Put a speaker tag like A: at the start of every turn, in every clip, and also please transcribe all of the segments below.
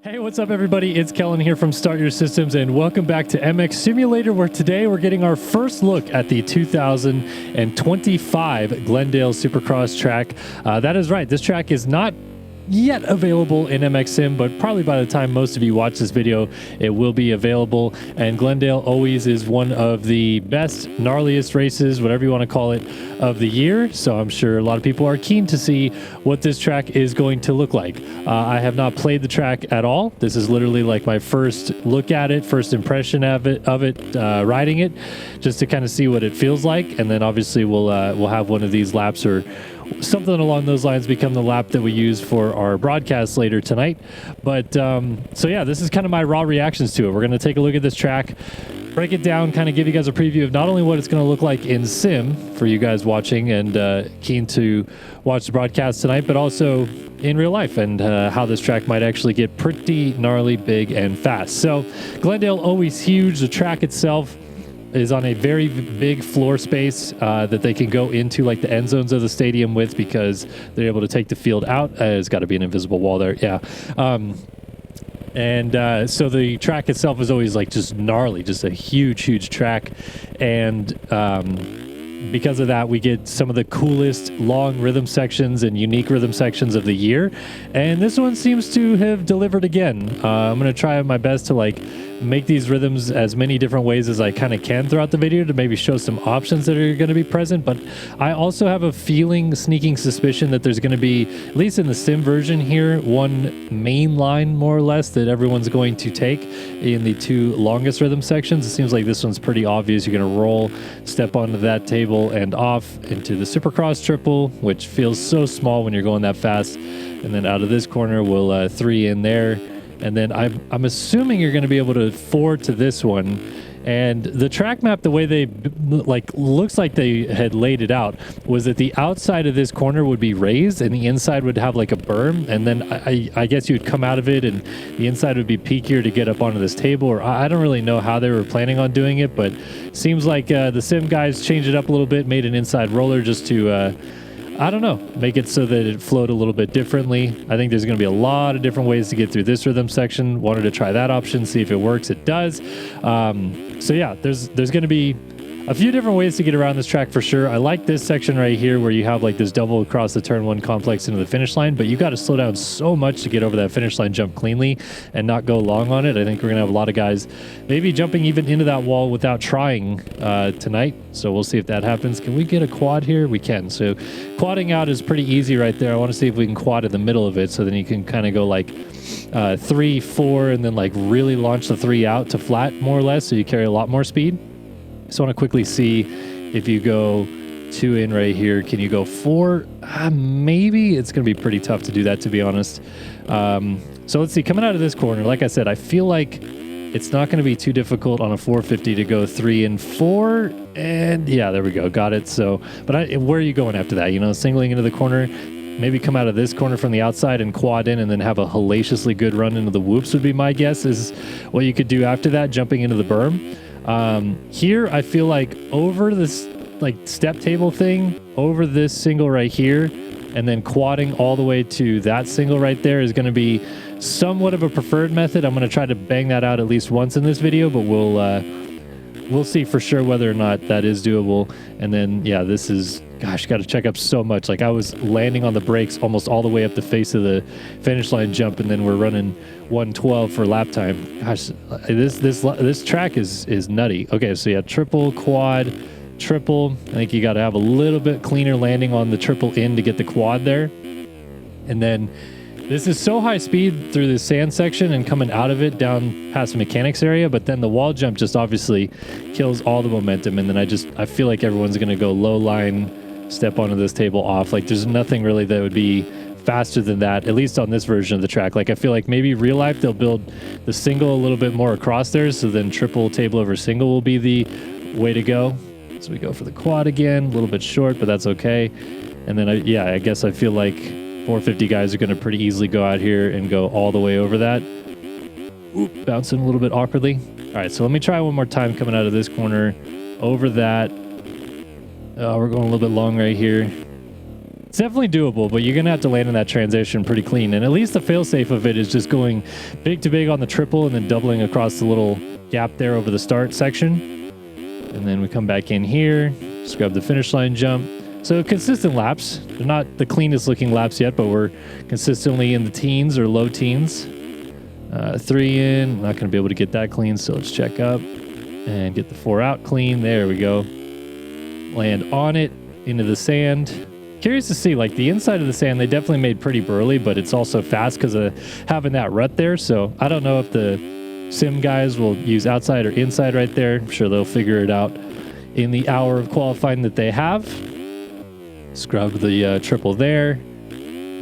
A: Hey, what's up everybody? It's Kellen here from Start Your Systems and welcome back to MX Simulator, where today we're getting our first look at the 2025 Glendale Supercross track. That is right, this track is not yet available in MX Sim, but probably by the time most of you watch this video, it will be available. And Glendale always is one of the best, gnarliest races, whatever you want to call it, of the year. So I'm sure a lot of people are keen to see what this track is going to look like. I have not played the track at all. This is literally like my first look at it, first impression of it, riding it, just to kind of see what it feels like. And then obviously we'll have one of these laps or something along those lines become the lap that we use for our broadcast later tonight. But so yeah, this is kind of my raw reactions to it. We're going to take a look at this track, break it down, kind of give you guys a preview of not only what it's going to look like in sim for you guys watching and keen to watch the broadcast tonight, but also in real life and how this track might actually get pretty gnarly, big, and fast. So Glendale, always huge. The track itself is on a very big floor space that they can go into like the end zones of the stadium with, because they're able to take the field out. There's got to be an invisible wall there. Yeah. So the track itself is always like just gnarly, just a huge track. And because of that, we get some of the coolest long rhythm sections and unique rhythm sections of the year. And this one seems to have delivered again. I'm going to try my best to like make these rhythms as many different ways as I kind of can throughout the video to maybe show some options that are going to be present. But I also have a sneaking suspicion that there's going to be, at least in the sim version here, one main line more or less that everyone's going to take in the two longest rhythm sections. It seems like this one's pretty obvious. You're going to roll, step onto that table and off into the Supercross triple, which feels so small when you're going that fast. And then out of this corner, we'll 3 in there. And then I'm assuming you're going to be able to 4 to this one. And the track map, the way they looks like they had laid it out, was that the outside of this corner would be raised and the inside would have like a berm. And then I guess you would come out of it and the inside would be peakier to get up onto this table. Or I don't really know how they were planning on doing it, but seems like the sim guys changed it up a little bit, made an inside roller just to I don't know, make it so that it flowed a little bit differently. I think there's going to be a lot of different ways to get through this rhythm section. Wanted to try that option, see if it works. It does. So yeah, there's going to be a few different ways to get around this track for sure. I like this section right here where you have like this double across the turn one complex into the finish line, but you got to slow down so much to get over that finish line jump cleanly and not go long on it. I think we're going to have a lot of guys maybe jumping even into that wall without trying tonight. So we'll see if that happens. Can we get a quad here? We can. So quadding out is pretty easy right there. I want to see if we can quad in the middle of it, so then you can kind of go like 3, 4, and then like really launch the 3 out to flat more or less, so you carry a lot more speed. Just want to quickly see if you go 2 in right here. Can you go 4? Maybe. It's going to be pretty tough to do that, to be honest. So let's see. Coming out of this corner, like I said, I feel like it's not going to be too difficult on a 450 to go 3 and 4. And yeah, there we go. Got it. So, but where are you going after that? You know, singling into the corner. Maybe come out of this corner from the outside and quad in and then have a hellaciously good run into the whoops would be my guess is what you could do after that, jumping into the berm. Here I feel like over this like step table thing, over this single right here, and then quadding all the way to that single right there is going to be somewhat of a preferred method. I'm going to try to bang that out at least once in this video, but we'll see for sure whether or not that is doable. And then yeah, this is, gosh, got to check up so much. Like I was landing on the brakes almost all the way up the face of the finish line jump, and then we're running 112 for lap time. Gosh, this track is nutty. Okay, so yeah, triple, quad, triple. I think you got to have a little bit cleaner landing on the triple in to get the quad there. And then this is so high speed through the sand section and coming out of it down past the mechanics area, but then the wall jump just obviously kills all the momentum. And then I feel like everyone's going to go low line, step onto this table off. Like there's nothing really that would be faster than that, at least on this version of the track. Like I feel like maybe real life they'll build the single a little bit more across there, so then triple table over single will be the way to go. So we go for the quad again, a little bit short, but that's okay. And then I guess I feel like 450 guys are going to pretty easily go out here and go all the way over that. Oop, bouncing a little bit awkwardly. All right, so let me try one more time coming out of this corner over that. We're going a little bit long right here. It's definitely doable, but you're going to have to land in that transition pretty clean. And at least the failsafe of it is just going big to big on the triple and then doubling across the little gap there over the start section. And then we come back in here, scrub the finish line jump. So consistent laps. They're not the cleanest looking laps yet, but we're consistently in the teens or low teens. 3 in, not going to be able to get that clean, so let's check up and get the 4 out clean. There we go. Land on it, into the sand. Curious to see, like the inside of the sand, they definitely made pretty burly, but it's also fast because of having that rut there. So I don't know if the sim guys will use outside or inside right there. I'm sure they'll figure it out in the hour of qualifying that they have. Scrub the triple there.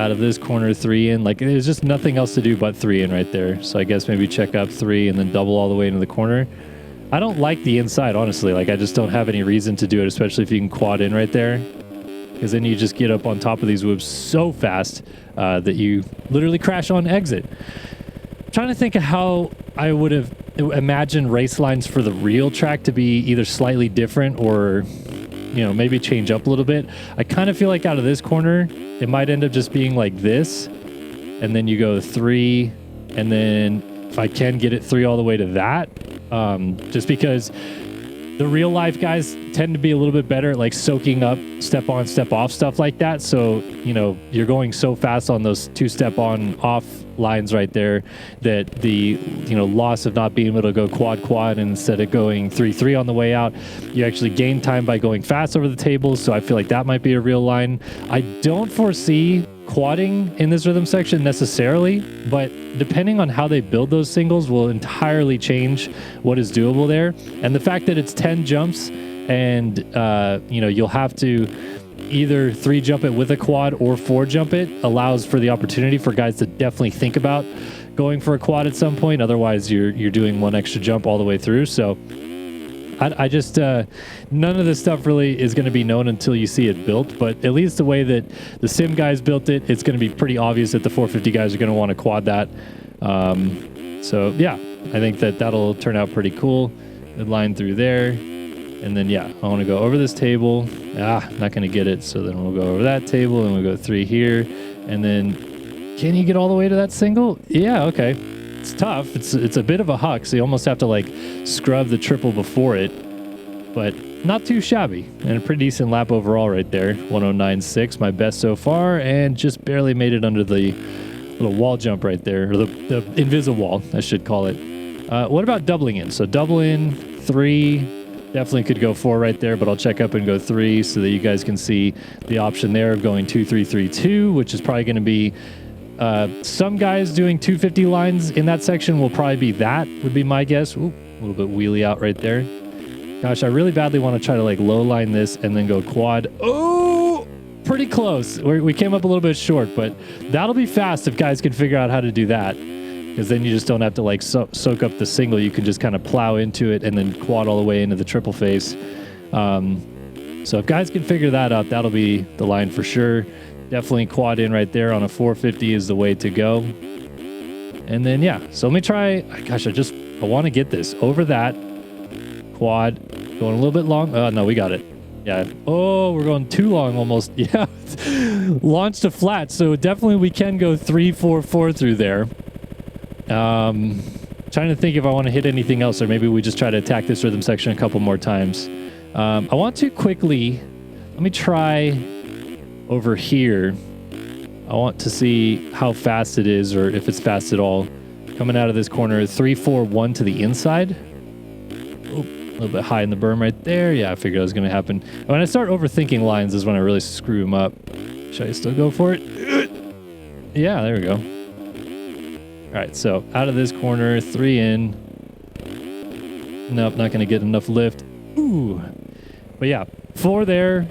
A: Out of this corner, 3 in. Like there's just nothing else to do but 3 in right there. So I guess maybe check up 3 and then double all the way into the corner. I don't like the inside, honestly. Like I just don't have any reason to do it, especially if you can quad in right there. Because then you just get up on top of these whoops so fast that you literally crash on exit. I'm trying to think of how I would have imagined race lines for the real track to be either slightly different or, you know, maybe change up a little bit. I kind of feel like out of this corner, it might end up just being like this. And then you go 3. And then if I can get it 3 all the way to that, just because the real life guys tend to be a little bit better at like soaking up step on, step off stuff like that. So, you know, you're going so fast on those 2 step on off lines right there that the, you know, loss of not being able to go quad quad and instead of going 3-3 on the way out, you actually gain time by going fast over the tables. So I feel like that might be a real line. I don't foresee quadding in this rhythm section necessarily, but depending on how they build those singles will entirely change what is doable there. And the fact that it's 10 jumps and you know, you'll have to either 3 jump it with a quad or 4 jump it allows for the opportunity for guys to definitely think about going for a quad at some point. Otherwise you're doing 1 extra jump all the way through. So I just, none of this stuff really is going to be known until you see it built, but at least the way that the sim guys built it, it's going to be pretty obvious that the 450 guys are going to want to quad that. So yeah, I think that that'll turn out pretty cool. Good line through there. And then, yeah, I want to go over this table. Not going to get it. So then we'll go over that table and we'll go 3 here. And then, can you get all the way to that single? Yeah, okay. It's tough. It's a bit of a huck, so you almost have to like scrub the triple before it, but not too shabby and a pretty decent lap overall right there. 109.6, my best so far, and just barely made it under the little wall jump right there, or the invisible wall, I should call it. What about doubling in? So double in 3, definitely could go 4 right there, but I'll check up and go 3 so that you guys can see the option there of going 2-3-3-2, which is probably going to be some guys doing 250 lines in that section will probably be that, would be my guess. Ooh, a little bit wheelie out right there. Gosh, I really badly want to try to like low line this and then go quad. Oh, pretty close. We came up a little bit short, but that'll be fast if guys can figure out how to do that. Because then you just don't have to like soak up the single. You can just kind of plow into it and then quad all the way into the triple face. So if guys can figure that out, that'll be the line for sure. Definitely quad in right there on a 450 is the way to go. And then, yeah, so let me try. Gosh, I want to get this over that quad. Going a little bit long. Oh, no, we got it. Yeah. Oh, we're going too long almost. Yeah. Launched to flat. So definitely we can go 3-4-4 through there. Trying to think if I want to hit anything else, or maybe we just try to attack this rhythm section a couple more times. I want to quickly, let me try over here. I want to see how fast it is, or if it's fast at all. Coming out of this corner, 3-4-1 to the inside. Oh, a little bit high in the berm right there. Yeah, I figured that was going to happen. When I start overthinking lines is when I really screw them up. Should I still go for it? Yeah, there we go. All right, so out of this corner, 3 in. Nope, not going to get enough lift. Ooh. But yeah, 4 there.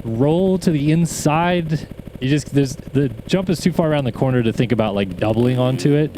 A: Roll to the inside. The jump is too far around the corner to think about like doubling onto it.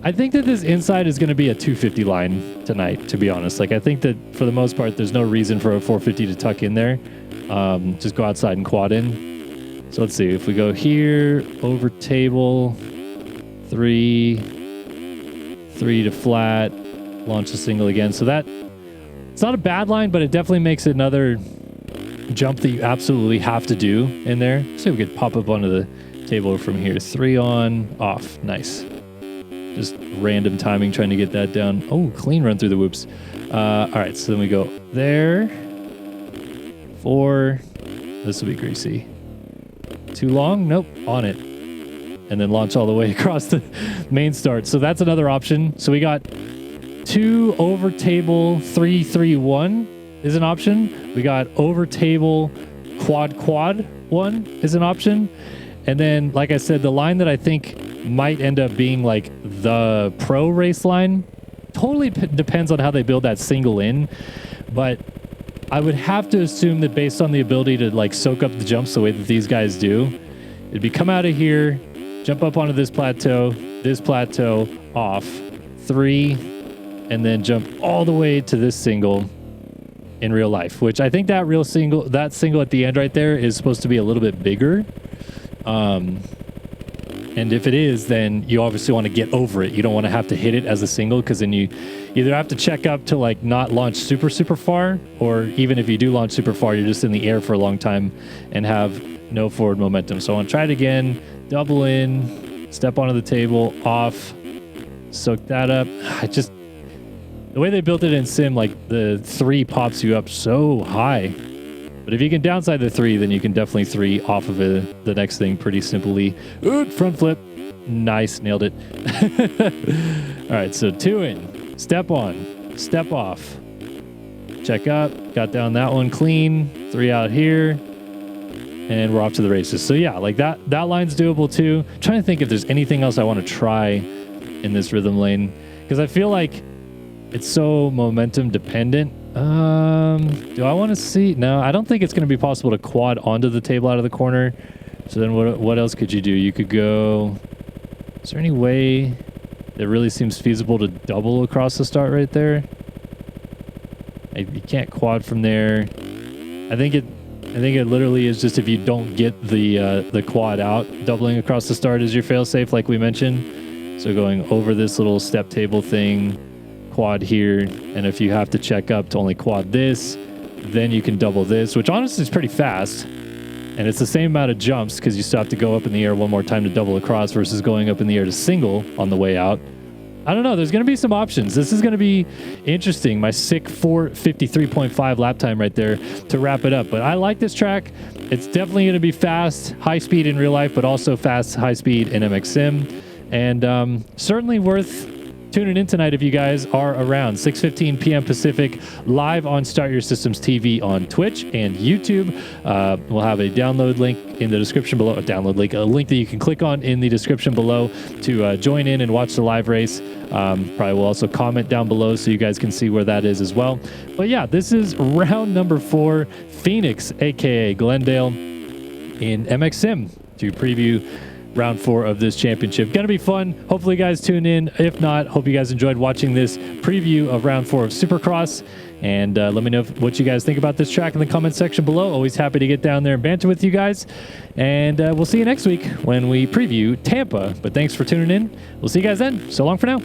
A: I think that this inside is going to be a 250 line tonight, to be honest. Like I think that for the most part, there's no reason for a 450 to tuck in there. Just go outside and quad in. So let's see if we go here, over table, 3 to flat, launch a single again. So that, it's not a bad line, but it definitely makes it another jump that you absolutely have to do in there. So we could pop up onto the table from here. 3 on, off. Nice. Just random timing trying to get that down. Oh, clean run through the whoops. All right, so then we go there. 4. This will be greasy. Too long? Nope. On it. And then launch all the way across the main start. So that's another option. So we got 2 over table, 3, 3, 1 is an option. We got over table, quad, 1 is an option. And then, like I said, the line that I think might end up being like the pro race line totally depends on how they build that single in. But I would have to assume that based on the ability to like soak up the jumps the way that these guys do, it'd be come out of here, jump up onto this plateau, off, 3, and then jump all the way to this single in real life, which I think that single at the end right there is supposed to be a little bit bigger. And if it is, then you obviously want to get over it. You don't want to have to hit it as a single, because then you either have to check up to like not launch super far, or even if you do launch super far, you're just in the air for a long time and have no forward momentum. So I want to try it again. Double in, step onto the table, off, soak that up. The way they built it in Sim, like the 3 pops you up so high. But if you can downside the 3, then you can definitely 3 off of the next thing pretty simply. Ooh, front flip. Nice, nailed it. All right, so 2 in, step on, step off, check up, got down that one clean, 3 out here, and we're off to the races. So yeah, like that line's doable too. I'm trying to think if there's anything else I want to try in this rhythm lane, because I feel like it's so momentum dependent. Do I want to see? No, I don't think it's going to be possible to quad onto the table out of the corner. So then what else could you do? You could go... Is there any way that really seems feasible to double across the start right there? You can't quad from there. I think it literally is just if you don't get the quad out, doubling across the start is your failsafe, like we mentioned. So going over this little step table thing, quad here, and if you have to check up to only quad this, then you can double this, which honestly is pretty fast, and it's the same amount of jumps because you still have to go up in the air one more time to double across versus going up in the air to single on the way out. I don't know, there's going to be some options. This is going to be interesting. My sick 4:53.5 lap time right there to wrap it up, but I like this track. It's definitely going to be fast, high speed in real life, but also fast, high speed in MX Sim, and certainly worth tuning in tonight if you guys are around. 6:15 p.m. Pacific, live on Start Your Systems TV on Twitch and YouTube. We'll have a download link in the description below. A link that you can click on in the description below to join in and watch the live race. Probably will also comment down below so you guys can see where that is as well. But yeah, this is round number 4, Phoenix, aka Glendale, in MX Sim to preview round 4 of this championship. Gonna be fun. Hopefully you guys tune in. If not, hope you guys enjoyed watching this preview of round 4 of Supercross. And let me know what you guys think about this track in the comment section below. Always happy to get down there and banter with you guys. And we'll see you next week when we preview Tampa. But thanks for tuning in. We'll see you guys then. So long for now.